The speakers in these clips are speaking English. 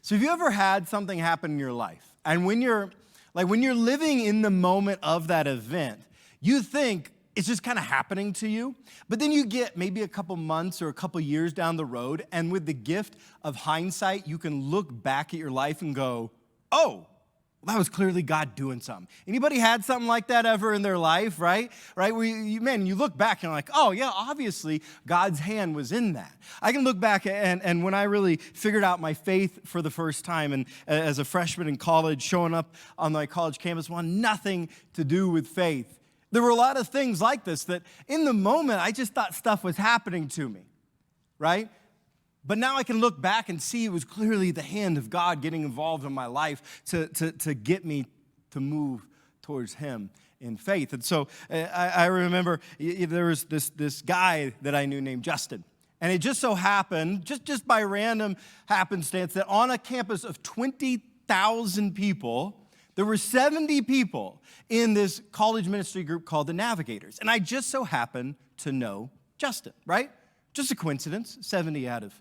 So have you ever had something happen in your life? And when you're living in the moment of that event, you think it's just kind of happening to you, but then you get maybe a couple months or a couple years down the road, and with the gift of hindsight, you can look back at your life and go, oh, that was clearly God doing something. Anybody had something like that ever in their life, right? Right? Where you look back and you're like, oh yeah, obviously God's hand was in that. I can look back and when I really figured out my faith for the first time, and as a freshman in college, showing up on my college campus, wanted nothing to do with faith. There were a lot of things like this that in the moment, I just thought stuff was happening to me, right? But now I can look back and see it was clearly the hand of God getting involved in my life to get me to move towards Him in faith. And so I remember there was this guy that I knew named Justin. And it just so happened, just by random happenstance, that on a campus of 20,000 people, there were 70 people in this college ministry group called the Navigators. And I just so happened to know Justin, right? Just a coincidence, 70 out of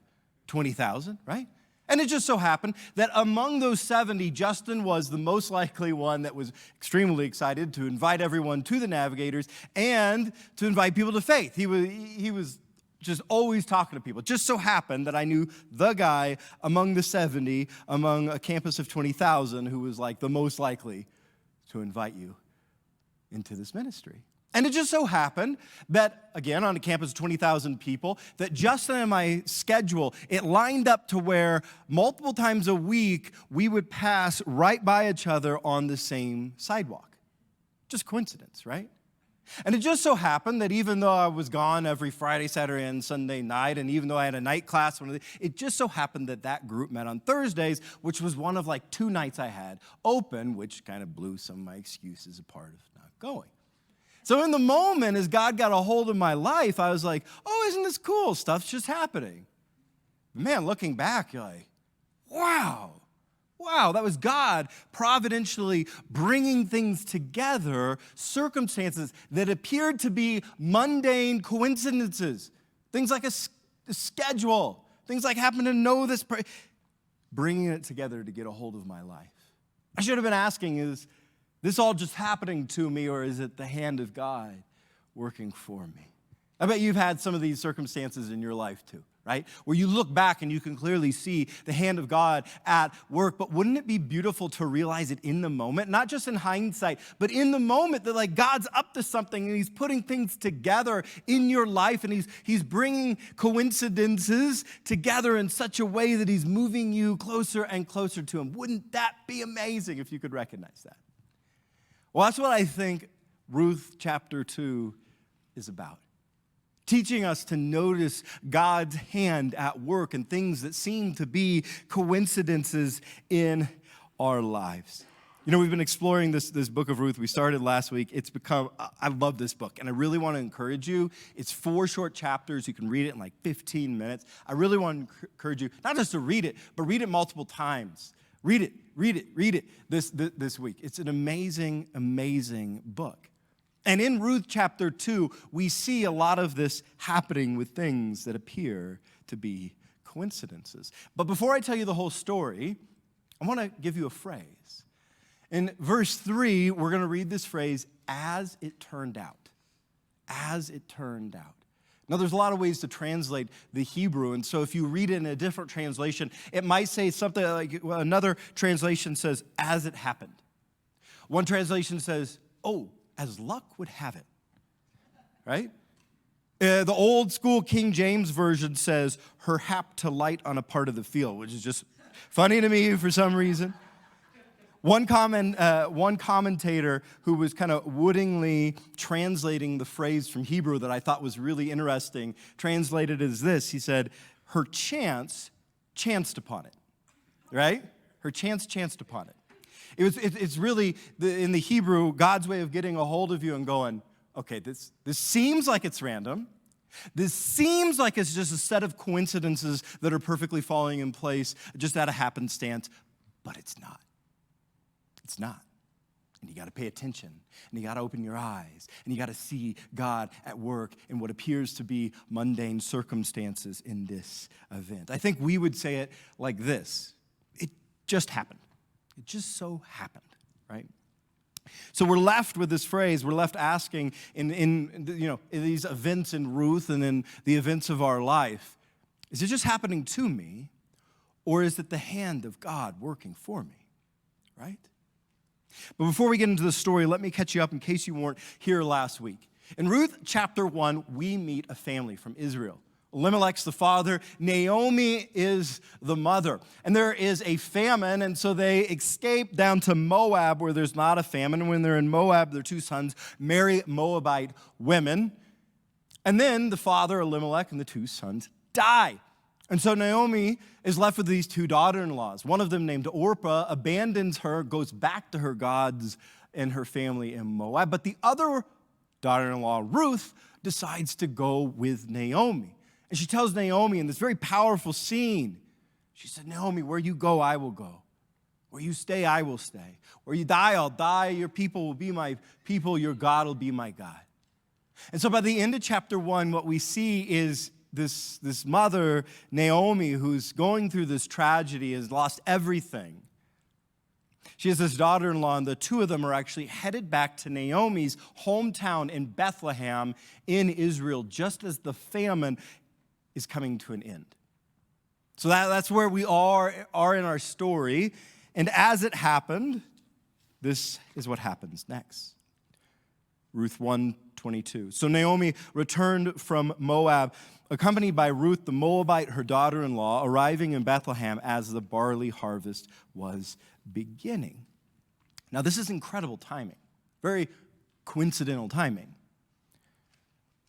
20,000, right? And it just so happened that among those 70, Justin was the most likely one that was extremely excited to invite everyone to the Navigators and to invite people to faith. He was just always talking to people. It just so happened that I knew the guy among the 70, among a campus of 20,000, who was like the most likely to invite you into this ministry. And it just so happened that, again, on a campus of 20,000 people, that Justin and my schedule, it lined up to where multiple times a week, we would pass right by each other on the same sidewalk. Just coincidence, right? And it just so happened that even though I was gone every Friday, Saturday, and Sunday night, and even though I had a night class, it just so happened that that group met on Thursdays, which was one of like 2 nights I had open, which kind of blew some of my excuses apart of not going. So in the moment, as God got a hold of my life, I was like, oh, isn't this cool? Stuff's just happening. Man, looking back, you're like, wow, that was God providentially bringing things together, circumstances that appeared to be mundane coincidences. Things like a schedule, things like happen to know this, bringing it together to get a hold of my life. I should have been asking, is this all just happening to me, or is it the hand of God working for me? I bet you've had some of these circumstances in your life too, right? Where you look back and you can clearly see the hand of God at work. But wouldn't it be beautiful to realize it in the moment? Not just in hindsight, but in the moment that like God's up to something and He's putting things together in your life, and He's bringing coincidences together in such a way that He's moving you closer and closer to Him. Wouldn't that be amazing if you could recognize that? Well, that's what I think Ruth chapter 2 is about. Teaching us to notice God's hand at work and things that seem to be coincidences in our lives. You know, we've been exploring this book of Ruth. We started last week. I love this book, and I really want to encourage you. It's 4 short chapters. You can read it in like 15 minutes. I really want to encourage you, not just to read it, but read it multiple times. Read it this week. It's an amazing, amazing book. And in Ruth chapter 2, we see a lot of this happening with things that appear to be coincidences. But before I tell you the whole story, I want to give you a phrase. In verse 3, we're going to read this phrase, as it turned out. As it turned out. Now, there's a lot of ways to translate the Hebrew, and so if you read it in a different translation, it might say something like, well, another translation says, as it happened. One translation says, oh, as luck would have it, right? The old school King James Version says, her hap to light on a part of the field, which is just funny to me for some reason. One commentator who was kind of wittingly translating the phrase from Hebrew that I thought was really interesting, translated as this. He said, her chance chanced upon it, right? Her chance chanced upon it. It's really, in the Hebrew, God's way of getting a hold of you and going, okay, this seems like it's random. This seems like it's just a set of coincidences that are perfectly falling in place just out of happenstance, but it's not. It's not. And you got to pay attention, and you got to open your eyes, and you got to see God at work in what appears to be mundane circumstances in this event. I think we would say it like this. It just happened. It just so happened, right? So we're left with this phrase, we're left asking in these events in Ruth and in the events of our life, is it just happening to me, or is it the hand of God working for me, right? But before we get into the story, let me catch you up in case you weren't here last week. In Ruth chapter 1, we meet a family from Israel. Elimelech's the father, Naomi is the mother. And there is a famine, and so they escape down to Moab where there's not a famine. And when they're in Moab, their two sons marry Moabite women. And then the father, Elimelech, and the two sons die. And so Naomi is left with these two daughter-in-laws. One of them, named Orpah, abandons her, goes back to her gods and her family in Moab. But the other daughter-in-law, Ruth, decides to go with Naomi. And she tells Naomi in this very powerful scene, she said, Naomi, where you go, I will go. Where you stay, I will stay. Where you die, I'll die. Your people will be my people. Your God will be my God. And so by the end of chapter 1, what we see is this mother, Naomi, who's going through this tragedy, has lost everything. She has this daughter-in-law, and the two of them are actually headed back to Naomi's hometown in Bethlehem in Israel, just as the famine is coming to an end. So that's where we are in our story. And as it happened, this is what happens next. Ruth 1:22. So Naomi returned from Moab, accompanied by Ruth the Moabite, her daughter-in-law, arriving in Bethlehem as the barley harvest was beginning. Now, this is incredible timing, very coincidental timing.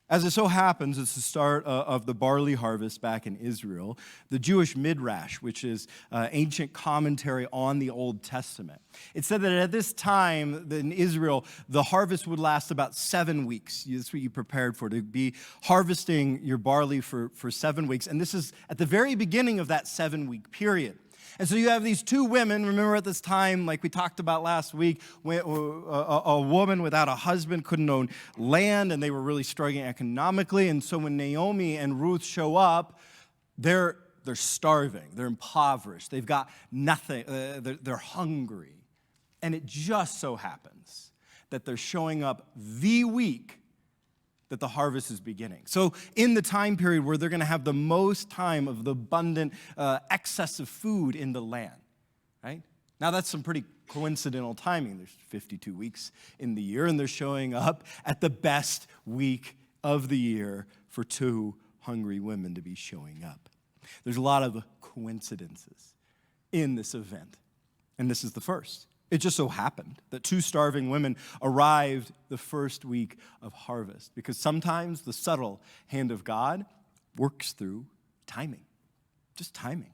As it so happens, it's the start of the barley harvest back in Israel. The Jewish Midrash, which is ancient commentary on the Old Testament. It said that at this time in Israel, the harvest would last about 7 weeks. That's what you prepared for, to be harvesting your barley for 7 weeks. And this is at the very beginning of that 7-week period. And so you have these two women, remember at this time, like we talked about last week, a woman without a husband couldn't own land, and they were really struggling economically. And so when Naomi and Ruth show up, they're starving, they're impoverished, they've got nothing, they're hungry. And it just so happens that they're showing up the week that the harvest is beginning. So in the time period where they're going to have the most time of the abundant excess of food in the land, right? Now that's some pretty coincidental timing. There's 52 weeks in the year, and they're showing up at the best week of the year for two hungry women to be showing up. There's a lot of coincidences in this event, and this is the first. It just so happened that two starving women arrived the first week of harvest, because sometimes the subtle hand of God works through timing, just timing.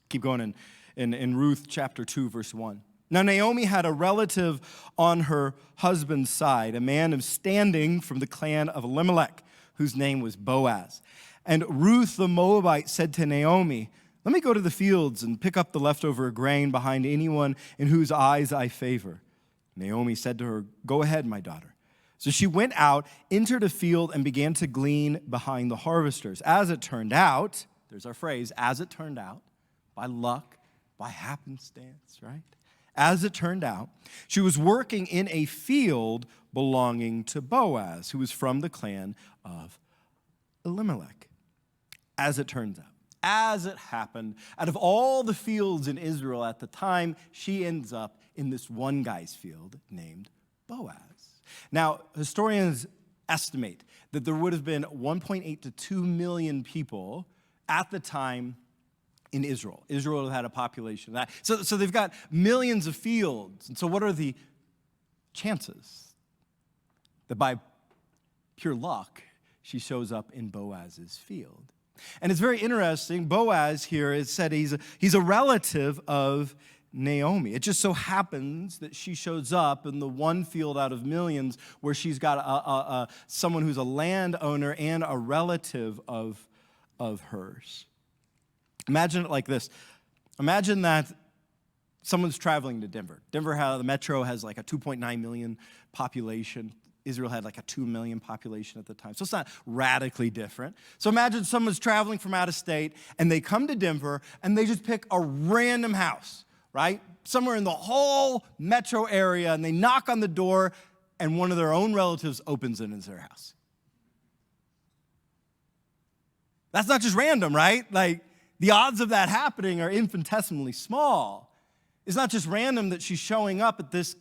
Keep going in Ruth chapter 2, verse 1. Now Naomi had a relative on her husband's side, a man of standing from the clan of Elimelech, whose name was Boaz. And Ruth the Moabite said to Naomi, let me go to the fields and pick up the leftover grain behind anyone in whose eyes I favor. Naomi said to her, go ahead, my daughter. So she went out, entered a field, and began to glean behind the harvesters. As it turned out, there's our phrase, as it turned out, by luck, by happenstance, right? As it turned out, she was working in a field belonging to Boaz, who was from the clan of Elimelech. As it turns out. As it happened, out of all the fields in Israel at the time, she ends up in this one guy's field named Boaz. Now, historians estimate that there would have been 1.8 to 2 million people at the time in Israel. Israel had a population of that. So they've got millions of fields. And so what are the chances that by pure luck, she shows up in Boaz's field? And it's very interesting. Boaz here is said he's a relative of Naomi. It just so happens that she shows up in the one field out of millions where she's got someone who's a landowner and a relative of hers. Imagine it like this. Imagine that someone's traveling to Denver. The metro has like a 2.9 million population. Israel had like a 2 million population at the time. So it's not radically different. So imagine someone's traveling from out of state and they come to Denver and they just pick a random house, right? Somewhere in the whole metro area, and they knock on the door and one of their own relatives opens it as their house. That's not just random, right? Like, the odds of that happening are infinitesimally small. It's not just random that she's showing up at this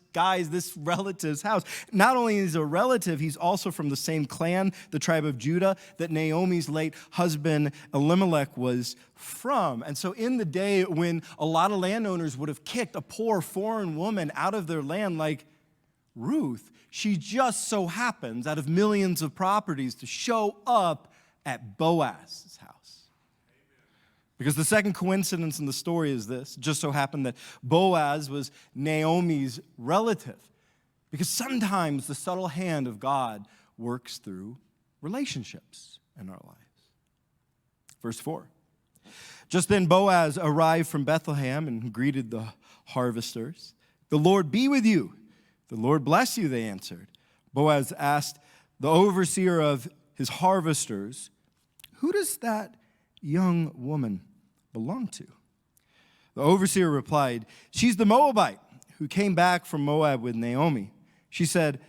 relative's house. Not only is he a relative, he's also from the same clan, the tribe of Judah, that Naomi's late husband Elimelech was from. And so in the day when a lot of landowners would have kicked a poor foreign woman out of their land like Ruth, she just so happens, out of millions of properties, to show up at Boaz's house. Because the second coincidence in the story is this. It just so happened that Boaz was Naomi's relative. Because sometimes the subtle hand of God works through relationships in our lives. Verse 4. Just then Boaz arrived from Bethlehem and greeted the harvesters. "The Lord be with you." "The Lord bless you," they answered. Boaz asked the overseer of his harvesters, "Who does that young woman belong to?" The overseer replied, "She's the Moabite who came back from Moab with Naomi." She said,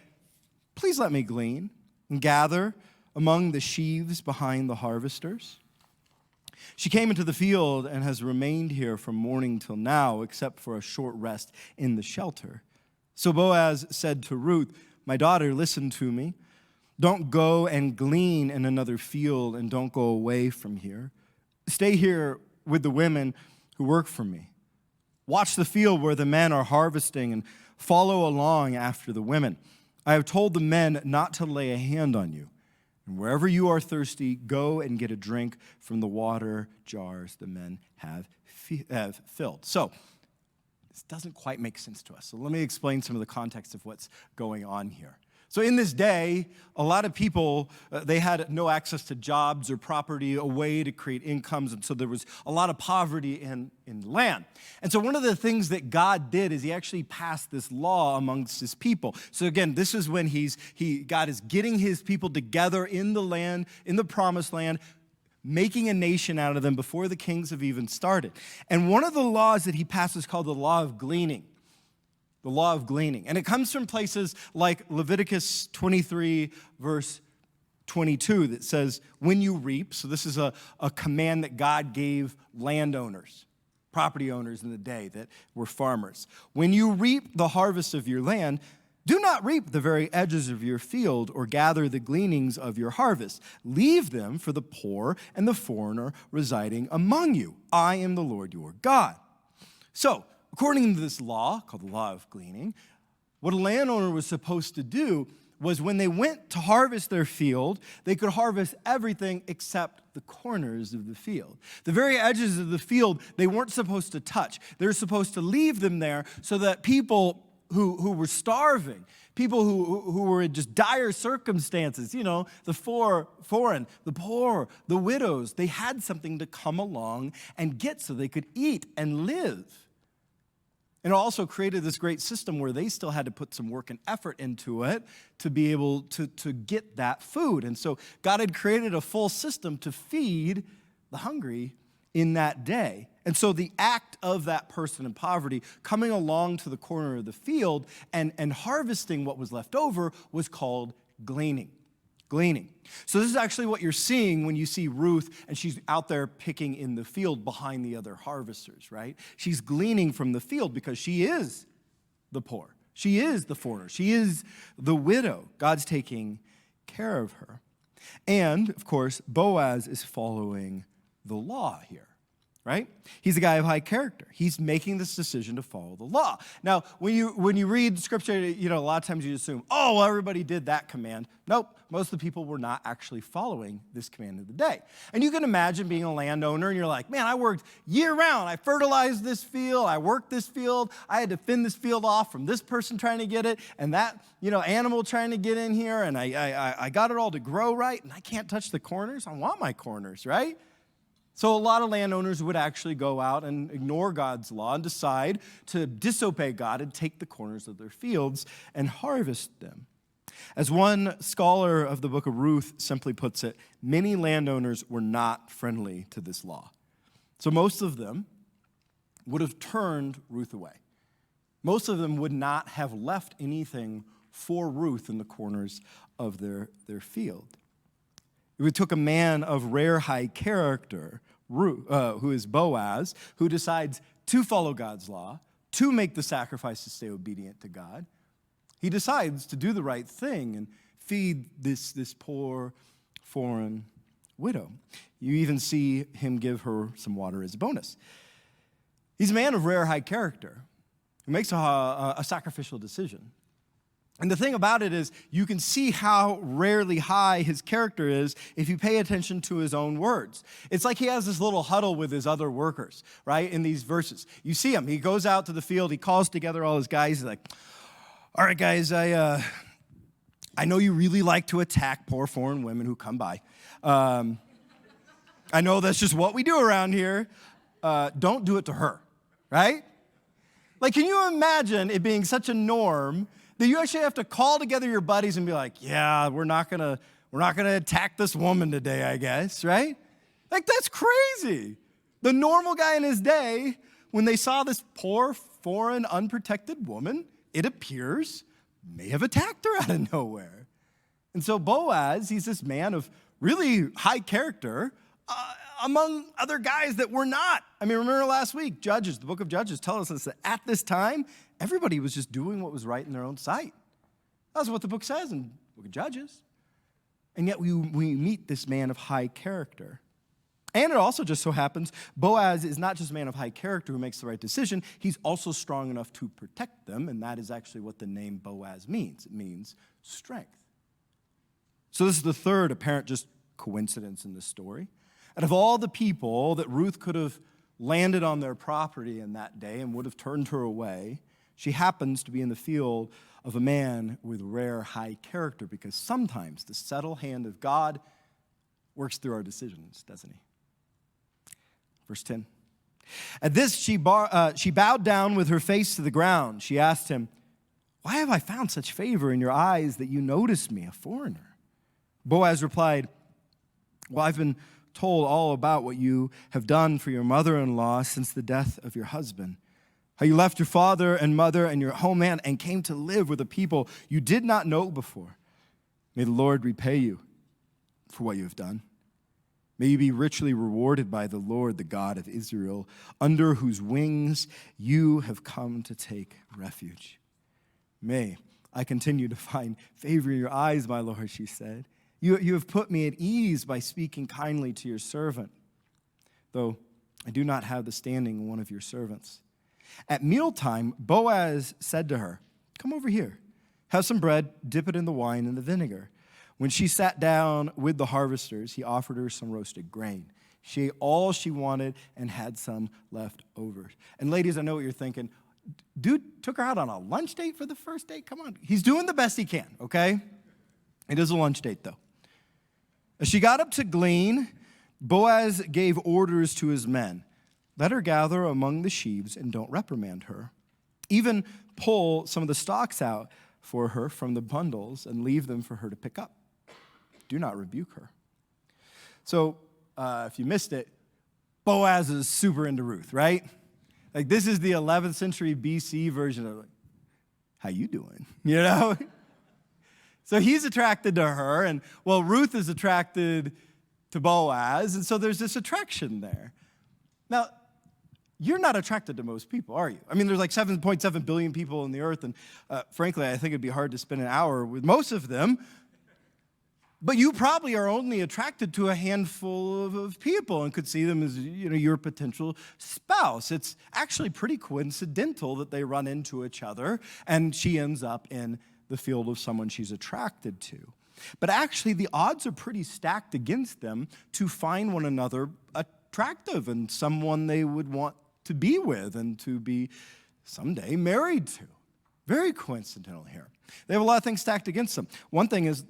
"Please let me glean and gather among the sheaves behind the harvesters." She came into the field and has remained here from morning till now, except for a short rest in the shelter. So Boaz said to Ruth, "My daughter, listen to me. Don't go and glean in another field, and don't go away from here. Stay here with the women who work for me. Watch the field where the men are harvesting and follow along after the women. I have told the men not to lay a hand on you. And wherever you are thirsty, go and get a drink from the water jars the men have filled." So this doesn't quite make sense to us. So let me explain some of the context of what's going on here. So in this day, a lot of people, they had no access to jobs or property, a way to create incomes, and so there was a lot of poverty in land. And so one of the things that God did is he actually passed this law amongst his people. So again, this is when God is getting his people together in the land, in the promised land, making a nation out of them before the kings have even started. And one of the laws that he passed is called the law of gleaning. The law of gleaning. And it comes from places like Leviticus 23, verse 22, that says, when you reap, so this is a command that God gave landowners, property owners in the day that were farmers. When you reap the harvest of your land, do not reap the very edges of your field or gather the gleanings of your harvest. Leave them for the poor and the foreigner residing among you. I am the Lord your God. So, according to this law, called the law of gleaning, what a landowner was supposed to do was when they went to harvest their field, they could harvest everything except the corners of the field. The very edges of the field, they weren't supposed to touch. They were supposed to leave them there so that people who were starving, people who were in just dire circumstances, the foreign, the poor, the widows, they had something to come along and get so they could eat and live. And it also created this great system where they still had to put some work and effort into it to be able to get that food. And so God had created a full system to feed the hungry in that day. And so the act of that person in poverty coming along to the corner of the field and harvesting what was left over was called gleaning. Gleaning. So this is actually what you're seeing when you see Ruth and she's out there picking in the field behind the other harvesters, right? She's gleaning from the field because she is the poor. She is the foreigner. She is the widow. God's taking care of her. And, of course, Boaz is following the law here, right? He's a guy of high character. He's making this decision to follow the law. Now, when you read scripture, a lot of times you assume, oh, well, everybody did that command. Nope, most of the people were not actually following this command of the day. And you can imagine being a landowner and you're like, man, I worked year round. I fertilized this field. I worked this field. I had to fend this field off from this person trying to get it and that, animal trying to get in here. And I got it all to grow right. And I can't touch the corners. I want my corners, right? So a lot of landowners would actually go out and ignore God's law and decide to disobey God and take the corners of their fields and harvest them. As one scholar of the book of Ruth simply puts it, many landowners were not friendly to this law. So most of them would have turned Ruth away. Most of them would not have left anything for Ruth in the corners of their field. It took a man of rare high character, who is Boaz, who decides to follow God's law, to make the sacrifice to stay obedient to God. He decides to do the right thing and feed this poor foreign widow. You even see him give her some water as a bonus. He's a man of rare high character who makes a sacrificial decision. And the thing about it is, you can see how rarely high his character is if you pay attention to his own words. It's like he has this little huddle with his other workers, right, in these verses. You see him. He goes out to the field. He calls together all his guys. He's like, all right, guys, I know you really like to attack poor foreign women who come by. I know that's just what we do around here. Don't do it to her, right? Like, can you imagine it being such a norm that you actually have to call together your buddies and be like, yeah, we're not gonna attack this woman today, I guess, right? Like, that's crazy. The normal guy in his day, when they saw this poor, foreign, unprotected woman, it appears, may have attacked her out of nowhere. And so Boaz, he's this man of really high character, among other guys that were not. I mean, remember last week, Judges, the book of Judges tells us that at this time, everybody was just doing what was right in their own sight. That's what the book says in the book of Judges. And yet we meet this man of high character. And it also just so happens, Boaz is not just a man of high character who makes the right decision, he's also strong enough to protect them, and that is actually what the name Boaz means. It means strength. So this is the third apparent just coincidence in this story. Out of all the people that Ruth could have landed on their property in that day and would have turned her away, she happens to be in the field of a man with rare high character, because sometimes the subtle hand of God works through our decisions, doesn't he? Verse 10. At this, she bowed down with her face to the ground. She asked him, why have I found such favor in your eyes that you notice me, a foreigner? Boaz replied, well, I've been told all about what you have done for your mother-in-law since the death of your husband. How you left your father and mother and your homeland and came to live with a people you did not know before. May the Lord repay you for what you have done. May you be richly rewarded by the Lord, the God of Israel, under whose wings you have come to take refuge. May I continue to find favor in your eyes, my Lord, she said. You have put me at ease by speaking kindly to your servant, though I do not have the standing of one of your servants. At mealtime, Boaz said to her, come over here, have some bread, dip it in the wine and the vinegar. When she sat down with the harvesters, he offered her some roasted grain. She ate all she wanted and had some left over. And ladies, I know what you're thinking. Dude took her out on a lunch date for the first date? Come on. He's doing the best he can, okay? It is a lunch date, though. As she got up to glean, Boaz gave orders to his men. Let her gather among the sheaves and don't reprimand her. Even pull some of the stalks out for her from the bundles and leave them for her to pick up. Do not rebuke her. So, if you missed it, Boaz is super into Ruth, right? Like, this is the 11th century BC version of, like, how you doing? You know? So he's attracted to her, and, well, Ruth is attracted to Boaz, and so there's this attraction there. Now, you're not attracted to most people, are you? I mean, there's like 7.7 billion people on the earth, and frankly, I think it'd be hard to spend an hour with most of them. But you probably are only attracted to a handful of people and could see them as, your potential spouse. It's actually pretty coincidental that they run into each other, and she ends up in the field of someone she's attracted to. But actually, the odds are pretty stacked against them to find one another attractive and someone they would want to be with and to be someday married to. Very coincidental here. They have a lot of things stacked against them. One thing is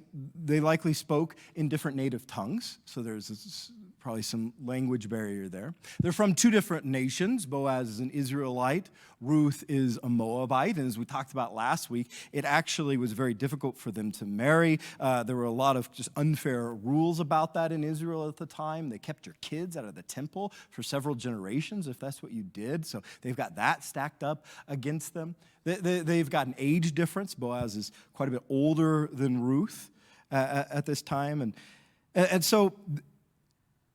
they likely spoke in different native tongues, so there's probably some language barrier there. They're from two different nations. Boaz is an Israelite. Ruth is a Moabite. And as we talked about last week, it actually was very difficult for them to marry. There were a lot of just unfair rules about that in Israel at the time. They kept your kids out of the temple for several generations if that's what you did. So they've got that stacked up against them. They've got an age difference. Boaz is quite a bit older than Ruth at this time. And so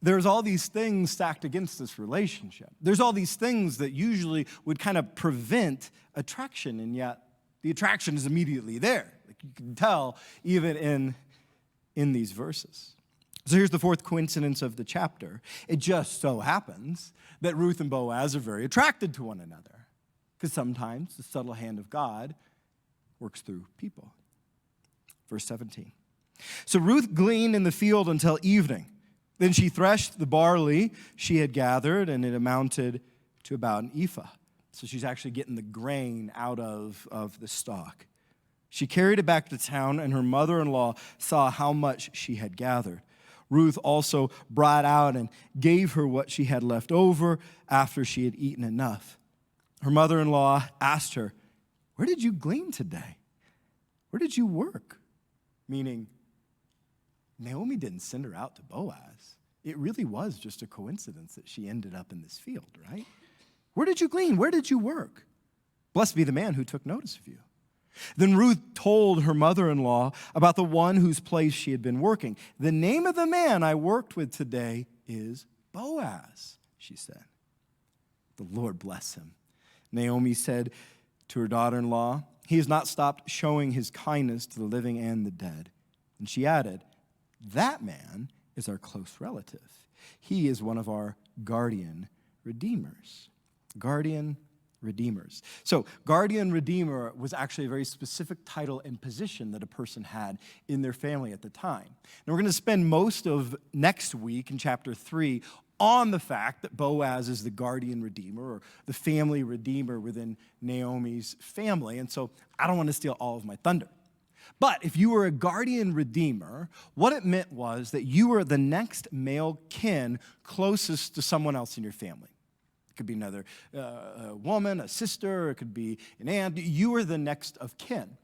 there's all these things stacked against this relationship. There's all these things that usually would kind of prevent attraction, and yet the attraction is immediately there. Like you can tell even in these verses. So here's the fourth coincidence of the chapter. It just so happens that Ruth and Boaz are very attracted to one another, because sometimes the subtle hand of God works through people. Verse 17. So Ruth gleaned in the field until evening. Then she threshed the barley she had gathered, and it amounted to about an ephah. So she's actually getting the grain out of the stalk. She carried it back to town, and her mother-in-law saw how much she had gathered. Ruth also brought out and gave her what she had left over after she had eaten enough. Her mother-in-law asked her, "Where did you glean today? Where did you work?" Meaning, Naomi didn't send her out to Boaz. It really was just a coincidence that she ended up in this field, right? Where did you glean? Where did you work? Blessed be the man who took notice of you. Then Ruth told her mother-in-law about the one whose place she had been working. "The name of the man I worked with today is Boaz," she said. "The Lord bless him." Naomi said to her daughter-in-law, "He has not stopped showing his kindness to the living and the dead." And she added, "That man is our close relative. He is one of our guardian redeemers." Guardian redeemers. So, guardian redeemer was actually a very specific title and position that a person had in their family at the time. Now, we're going to spend most of next week in chapter 3 on the fact that Boaz is the guardian redeemer or the family redeemer within Naomi's family. And so, I don't want to steal all of my thunder. But if you were a guardian redeemer, what it meant was that you were the next male kin closest to someone else in your family. It could be another woman, a sister, it could be an aunt. You were the next of kin.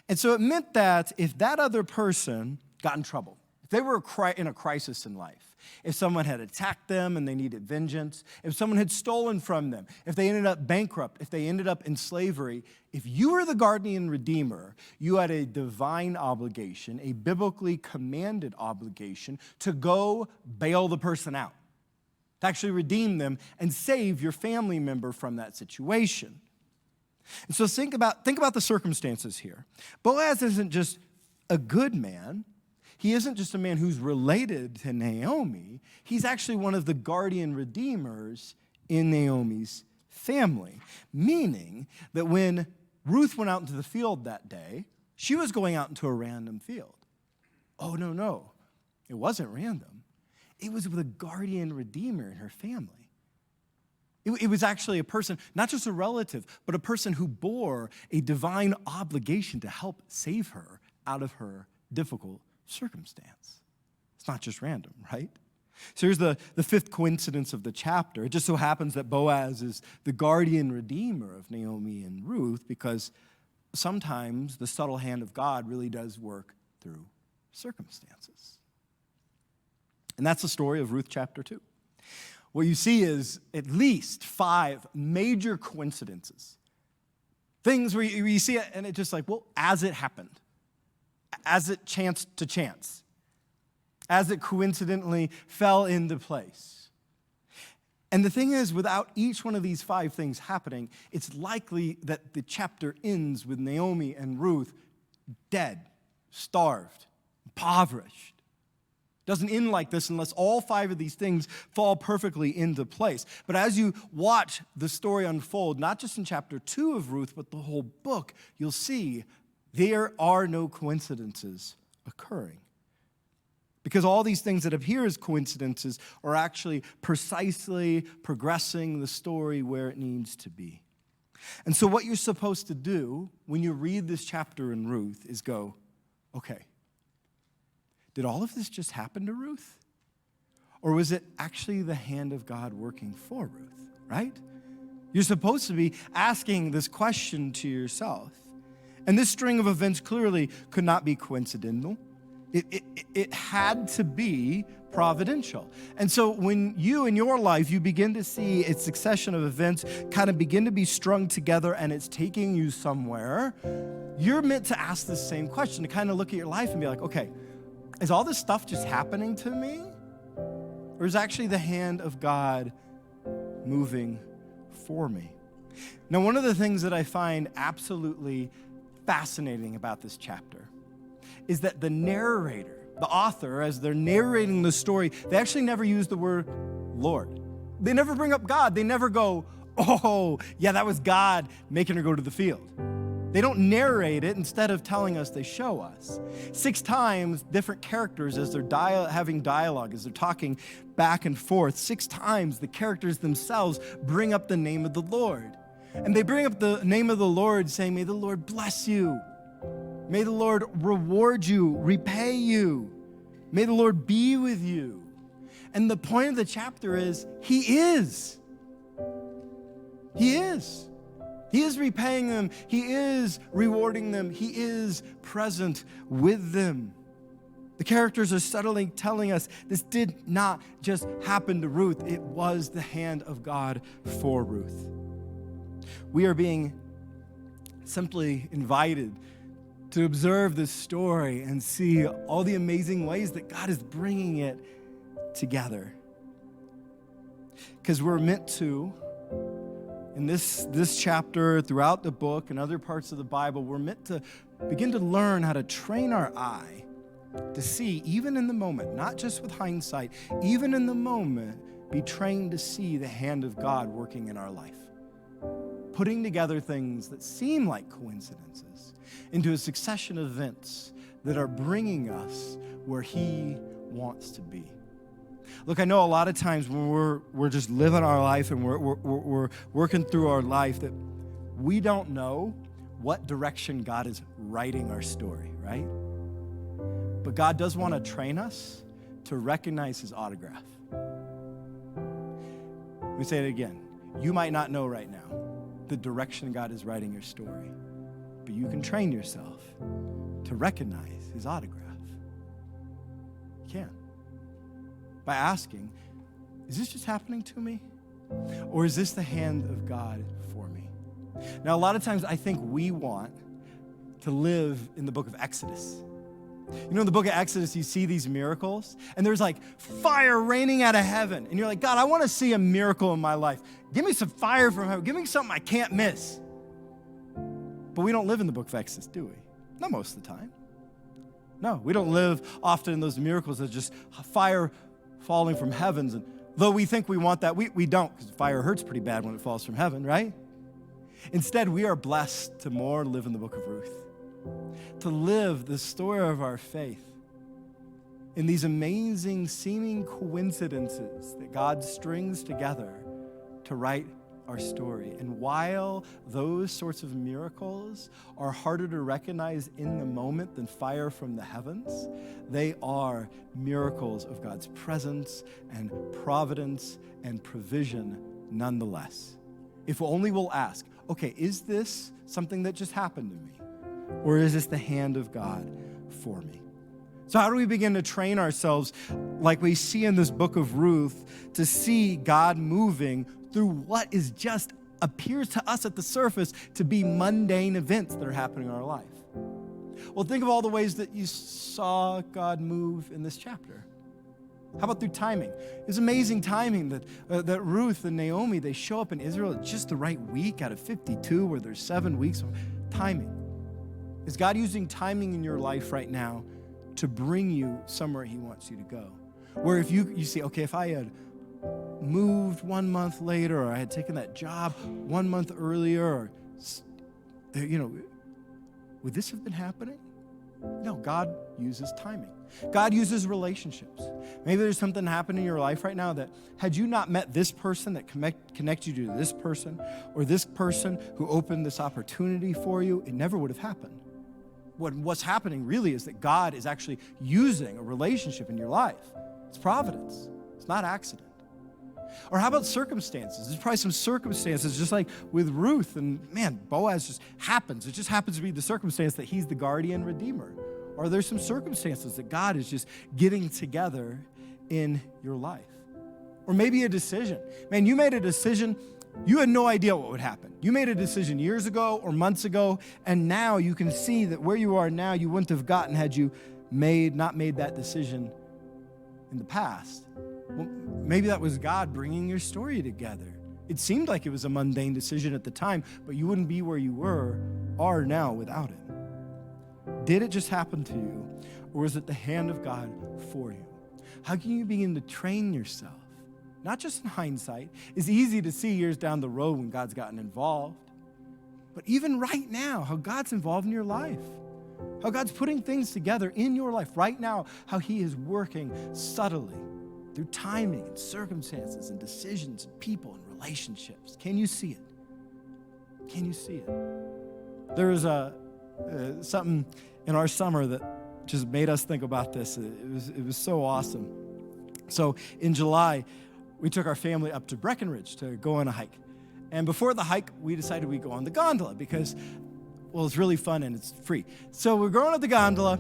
And so it meant that if that other person got in trouble, if they were in a crisis in life, if someone had attacked them and they needed vengeance, if someone had stolen from them, if they ended up bankrupt, if they ended up in slavery, if you were the guardian redeemer, you had a divine obligation, a biblically commanded obligation to go bail the person out, to actually redeem them and save your family member from that situation. And so think about the circumstances here. Boaz isn't just a good man. He isn't just a man who's related to Naomi. He's actually one of the guardian redeemers in Naomi's family, meaning that when Ruth went out into the field that day, she was going out into a random field. Oh, no. It wasn't random. It was with a guardian redeemer in her family. It was actually a person, not just a relative, but a person who bore a divine obligation to help save her out of her difficult circumstance. It's not just random, right? So here's the fifth coincidence of the chapter. It just so happens that Boaz is the guardian redeemer of Naomi and Ruth because sometimes the subtle hand of God really does work through circumstances. And that's the story of Ruth chapter 2. What you see is at least 5 major coincidences. Things where you see it and it's just like, well, as it happened, as it chanced to chance, as it coincidentally fell into place. And the thing is, without each one of these 5 things happening, it's likely that the chapter ends with Naomi and Ruth dead, starved, impoverished. Doesn't end like this unless all 5 of these things fall perfectly into place. But as you watch the story unfold, not just in chapter 2 of Ruth, but the whole book, you'll see there are no coincidences occurring. Because all these things that appear as coincidences are actually precisely progressing the story where it needs to be. And so what you're supposed to do when you read this chapter in Ruth is go, okay, did all of this just happen to Ruth? Or was it actually the hand of God working for Ruth, right? You're supposed to be asking this question to yourself. And this string of events clearly could not be coincidental. It had to be providential. And so when you in your life, you begin to see a succession of events kind of begin to be strung together and it's taking you somewhere, you're meant to ask the same question, to kind of look at your life and be like, okay, is all this stuff just happening to me? Or is actually the hand of God moving for me? Now, one of the things that I find absolutely fascinating about this chapter is that the narrator, the author, as they're narrating the story, they actually never use the word Lord. They never bring up God. They never go, oh, yeah, that was God making her go to the field. They don't narrate it. Instead of telling us, they show us. 6 times, different characters, as they're having dialogue, as they're talking back and forth, 6 times the characters themselves bring up the name of the Lord. And they bring up the name of the Lord saying, may the Lord bless you. May the Lord reward you, repay you. May the Lord be with you. And the point of the chapter is, He is. He is. He is repaying them. He is rewarding them. He is present with them. The characters are subtly telling us this did not just happen to Ruth. It was the hand of God for Ruth. We are being simply invited to observe this story and see all the amazing ways that God is bringing it together. Because we're meant to, in this chapter, throughout the book and other parts of the Bible, we're meant to begin to learn how to train our eye to see, even in the moment, not just with hindsight, even in the moment, be trained to see the hand of God working in our life. Putting together things that seem like coincidences into a succession of events that are bringing us where He wants to be. Look, I know a lot of times when we're just living our life and we're working through our life that we don't know what direction God is writing our story, right? But God does want to train us to recognize His autograph. Let me say it again. You might not know right now the direction God is writing your story, but you can train yourself to recognize His autograph. You can. By asking, is this just happening to me? Or is this the hand of God for me? Now, a lot of times I think we want to live in the book of Exodus. You know, in the book of Exodus, you see these miracles, and there's like fire raining out of heaven. And you're like, God, I want to see a miracle in my life. Give me some fire from heaven. Give me something I can't miss. But we don't live in the book of Exodus, do we? Not most of the time. No, we don't live often in those miracles as just fire falling from heavens. And though we think we want that, we don't, because fire hurts pretty bad when it falls from heaven, right? Instead, we are blessed to more live in the book of Ruth, to live the story of our faith in these amazing seeming coincidences that God strings together to write our story. And while those sorts of miracles are harder to recognize in the moment than fire from the heavens, they are miracles of God's presence and providence and provision nonetheless. If only we'll ask, okay, is this something that just happened to me? Or is this the hand of God for me? So how do we begin to train ourselves, like we see in this book of Ruth, to see God moving through what is just appears to us at the surface to be mundane events that are happening in our life? Well, think of all the ways that you saw God move in this chapter. How about through timing? It's amazing timing that Ruth and Naomi, they show up in Israel at just the right week out of 52, where there's 7 weeks of timing. Is God using timing in your life right now to bring you somewhere He wants you to go? Where if you say, okay, if I had moved 1 month later, or I had taken that job 1 month earlier, or, would this have been happening? No, God uses timing. God uses relationships. Maybe there's something happening in your life right now that had you not met this person that connects you to this person or this person who opened this opportunity for you, it never would have happened. What's happening really is that God is actually using a relationship in your life. It's providence. It's not accident. Or how about circumstances? There's probably some circumstances, just like with Ruth, and man, Boaz just happens. It just happens to be the circumstance that he's the guardian redeemer. Or there's some circumstances that God is just getting together in your life. Or maybe a decision. Man, you made a decision, you had no idea what would happen. You made a decision years ago or months ago, and now you can see that where you are now, you wouldn't have gotten had you not made that decision in the past. Well, maybe that was God bringing your story together. It seemed like it was a mundane decision at the time, but you wouldn't be where you are now without it. Did it just happen to you, or was it the hand of God for you? How can you begin to train yourself? Not just in hindsight. It's easy to see years down the road when God's gotten involved, but even right now, how God's involved in your life. How God's putting things together in your life right now, how he is working subtly through timing and circumstances and decisions and people and relationships. Can you see it? Can you see it? There was something in our summer that just made us think about this. It was so awesome. So in July, we took our family up to Breckenridge to go on a hike. And before the hike, we decided we'd go on the gondola because, well, it's really fun and it's free. So we're going on the gondola,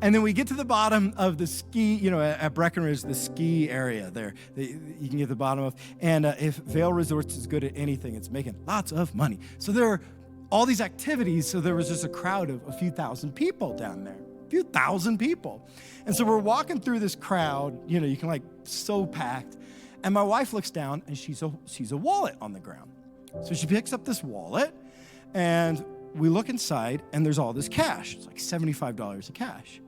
and then we get to the bottom of the ski, at Breckenridge, the ski area there that you can get to the bottom of. And if Vail Resorts is good at anything, it's making lots of money. So there are all these activities, so there was just a crowd of a few thousand people down there. A few thousand people. And so we're walking through this crowd, you can so packed. And my wife looks down and she sees a wallet on the ground. So she picks up this wallet and we look inside and there's all this cash. It's like $75 of cash,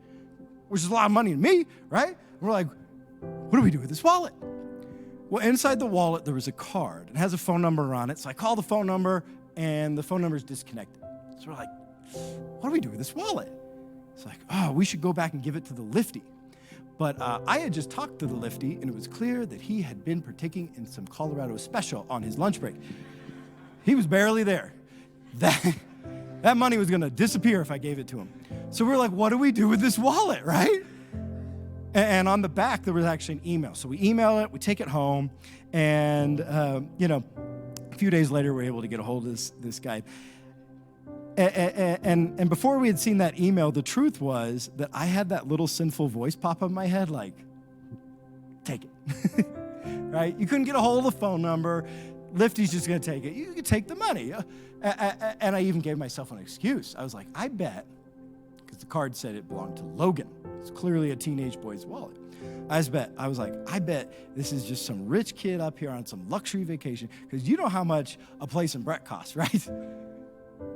which is a lot of money to me, right? And we're like, what do we do with this wallet? Well, inside the wallet, there was a card. It has a phone number on it. So I call the phone number and the phone number is disconnected. So we're like, what do we do with this wallet? It's like, we should go back and give it to the lifty. But I had just talked to the lifty, and it was clear that he had been partaking in some Colorado Special on his lunch break. He was barely there. That money was going to disappear if I gave it to him. So we're like, what do we do with this wallet, right? And on the back, there was actually an email. So we email it, we take it home, and, a few days later, we're able to get a hold of this guy. And before we had seen that email, the truth was that I had that little sinful voice pop up in my head like, take it, right? You couldn't get a hold of the phone number. Lifty's just going to take it. You could take the money. And I even gave myself an excuse. I was like, I bet, because the card said it belonged to Logan. It's clearly a teenage boy's wallet. I was like, I bet this is just some rich kid up here on some luxury vacation, because you know how much a place in Brett costs, right?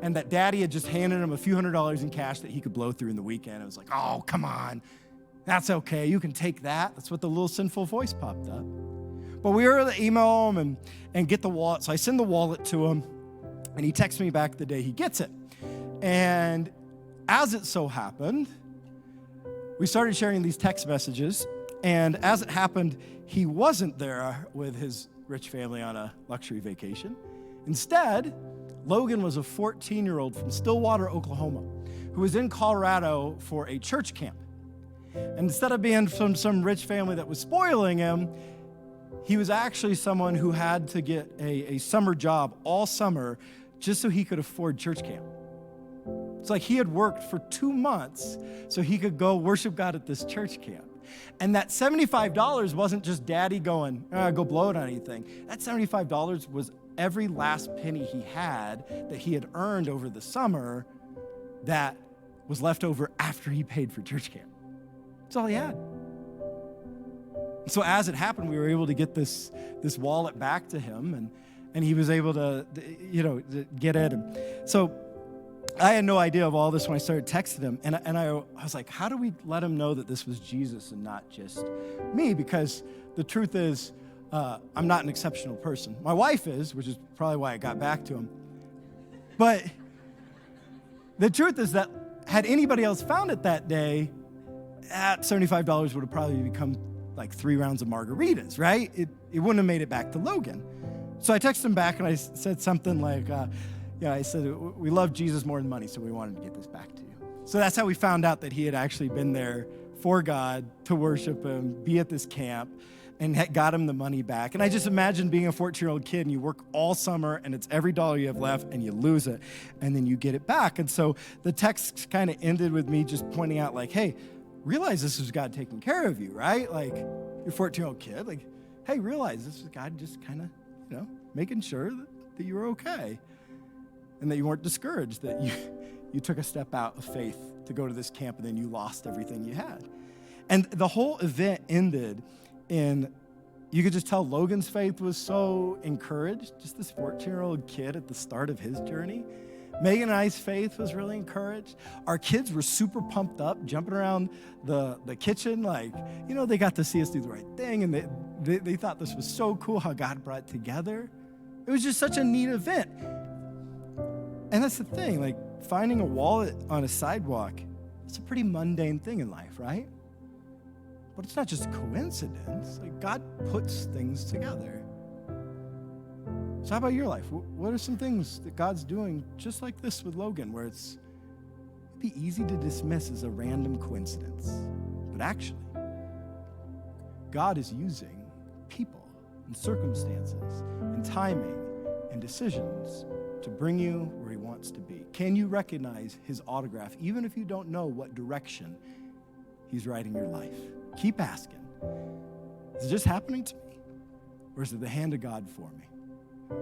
And that daddy had just handed him a few $100s in cash that he could blow through in the weekend. I was like, oh, come on. That's okay. You can take that. That's what the little sinful voice popped up. But we were able to email him and get the wallet. So I send the wallet to him, and he texts me back the day he gets it. And as it so happened, we started sharing these text messages. And as it happened, he wasn't there with his rich family on a luxury vacation. Instead, Logan was a 14-year-old from Stillwater, Oklahoma, who was in Colorado for a church camp. And instead of being from some rich family that was spoiling him, he was actually someone who had to get a summer job all summer just so he could afford church camp. It's like he had worked for 2 months so he could go worship God at this church camp. And that $75 wasn't just daddy going, go blow it on anything. That $75 was every last penny he had that he had earned over the summer that was left over after he paid for church camp. That's all he had. So as it happened, we were able to get this wallet back to him, and he was able to get it. And so I had no idea of all this when I started texting him, and I was like, how do we let him know that this was Jesus and not just me? Because the truth is, I'm not an exceptional person. My wife is, which is probably why I got back to him. But the truth is that had anybody else found it that day, that $75 would have probably become like 3 rounds of margaritas, right? It wouldn't have made it back to Logan. So I texted him back and I said something like, I said, we love Jesus more than money, so we wanted to get this back to you. So that's how we found out that he had actually been there for God to worship him, be at this camp, and got him the money back. And I just imagine being a 14-year-old kid and you work all summer and it's every dollar you have left and you lose it and then you get it back. And so the text kind of ended with me just pointing out like, hey, realize this is God taking care of you, right? Like you're a 14-year-old kid, like, hey, realize this is God just kind of, making sure that you were okay and that you weren't discouraged, that you took a step out of faith to go to this camp and then you lost everything you had. And the whole event ended in, you could just tell Logan's faith was so encouraged, just this 14-year-old kid at the start of his journey. Megan and I's faith was really encouraged. Our kids were super pumped up, jumping around the kitchen, like, they got to see us do the right thing, and they thought this was so cool how God brought it together. It was just such a neat event. And that's the thing, like finding a wallet on a sidewalk, it's a pretty mundane thing in life, right? But it's not just a coincidence. Like God puts things together. So how about your life? What are some things that God's doing just like this with Logan, where it'd be easy to dismiss as a random coincidence? But actually, God is using people and circumstances and timing and decisions to bring you where he wants to be. Can you recognize his autograph, even if you don't know what direction he's writing your life? Keep asking. Is it just happening to me? Or is it the hand of God for me?